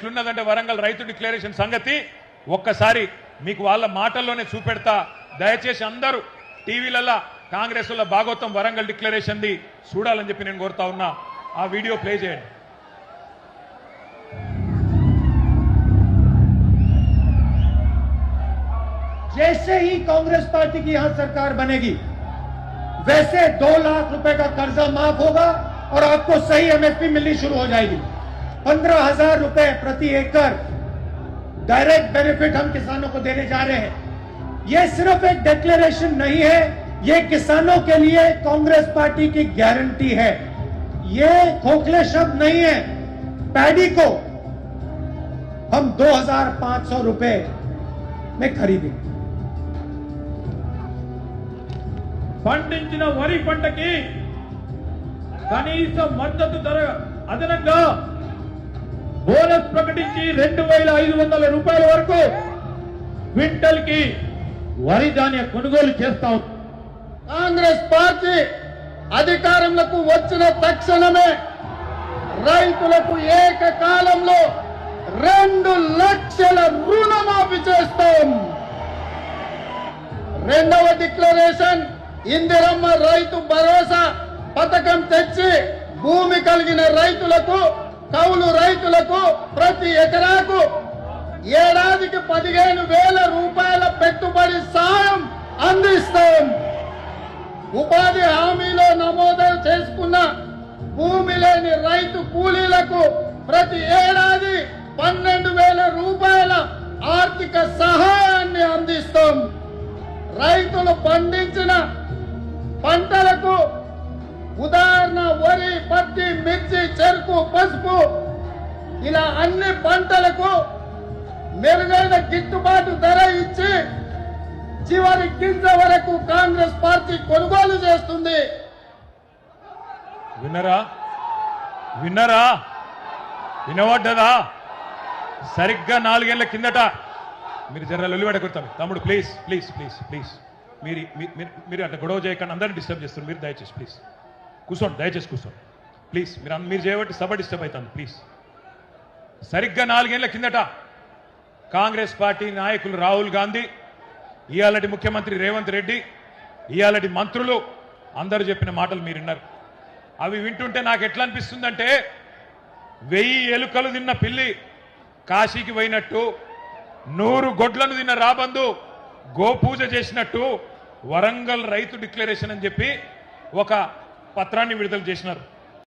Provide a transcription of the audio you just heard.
ఎట్లున్నదంటే వరంగల్ రైతు డిక్లరేషన్ సంగతి ఒక్కసారి మీకు వాళ్ళ మాటల్లోనే చూపెడతా. దయచేసి అందరూ టీవీలలో కాంగ్రెస్ వల్ల భాగవతం వరంగల్ డిక్లరేషన్ ది చూడాలని చెప్పి నేను కోరుతా ఉన్నా. ఆ వీడియో ప్లే చేయండి. जैसे ही कांग्रेस पार्टी की यहां सरकार बनेगी वैसे 2 लाख रुपए का कर्जा माफ होगा और आपको सही एमएसपी मिलनी शुरू हो जाएगी। 15,000 रुपए प्रति एकड़ डायरेक्ट बेनिफिट हम किसानों को देने जा रहे हैं। ये सिर्फ एक डिक्लेरेशन नहीं है, ये किसानों के लिए कांग्रेस पार्टी की गारंटी है। ये खोखले शब्द नहीं है। पैडी को हम 2,500 रुपए में खरीदेंगे। పండించిన వరి పంటకి కనీస మద్దతు ధర అదనంగా బోనస్ ప్రకటించి 2,500 రూపాయల వరకు క్వింటల్ కి వరి ధాన్య కొనుగోలు చేస్తాం. కాంగ్రెస్ పార్టీ అధికారంలోకి వచ్చిన తక్షణమే రైతులకు ఏకకాలంలో 2 లక్షల రుణమాఫీ చేస్తాం. రెండవ డిక్లరేషన్ ఇందిరమ్మ రైతు భరోసా పథకం తెచ్చి భూమి కలిగిన రైతులకు కౌలు రైతులకు ప్రతి ఎకరాకు ఏడాదికి 15,000 రూపాయల పెట్టుబడి సాయం అందిస్తాం. ఉపాధి హామీలో నమోదు చేసుకున్న భూమి లేని రైతు కూలీలకు ప్రతి ఏడాది 12,000 రూపాయల ఆర్థిక సహాయాన్ని అందిస్తాం. రైతులు పండించిన పంటలకు ఉదాహరణ వరి, పత్తి, మిర్చి, చెరుకు, పసుపు ఇలా అన్ని పంటలకు మెరుగైన గిట్టుబాటు ధర ఇచ్చి చివరి గింజ వరకు కాంగ్రెస్ పార్టీ కొనుగోలు చేస్తుంది. విన్నరా విన్నరా వినవడ్డదా? సరిగ్గా 4 ఏళ్ల కిందట మీరు జర లొల్లిబెడ కొడతారు. తమ్ముడు ప్లీజ్ ప్లీజ్ ప్లీజ్ ప్లీజ్ మీరు అట్లా గొడవ చేయకుండా అందరినీ డిస్టర్బ్ చేస్తారు. మీరు దయచేసి ప్లీజ్ కూర్చోండి, దయచేసి కూర్చోండి ప్లీజ్. మీరు చేయబట్టి సభ డిస్టర్బ్ అవుతుంది ప్లీజ్. సరిగ్గా 4 ఏళ్ల కిందట కాంగ్రెస్ పార్టీ నాయకులు రాహుల్ గాంధీ, ఇయాలటి ముఖ్యమంత్రి రేవంత్ రెడ్డి, ఇయాలటి మంత్రులు అందరూ చెప్పిన మాటలు మీరు విన్నారు. అవి వింటుంటే నాకు ఎట్లా అనిపిస్తుందంటే 1000 ఎలుకలు తిన్న పిల్లి కాశీకి పోయినట్టు, 100 గొడ్లను తిన్న రాబందు గోపూజ చేసినట్టు వరంగల్ రైతు డిక్లరేషన్ అని చెప్పి ఒక పత్రాన్ని విడుదల చేసినారు.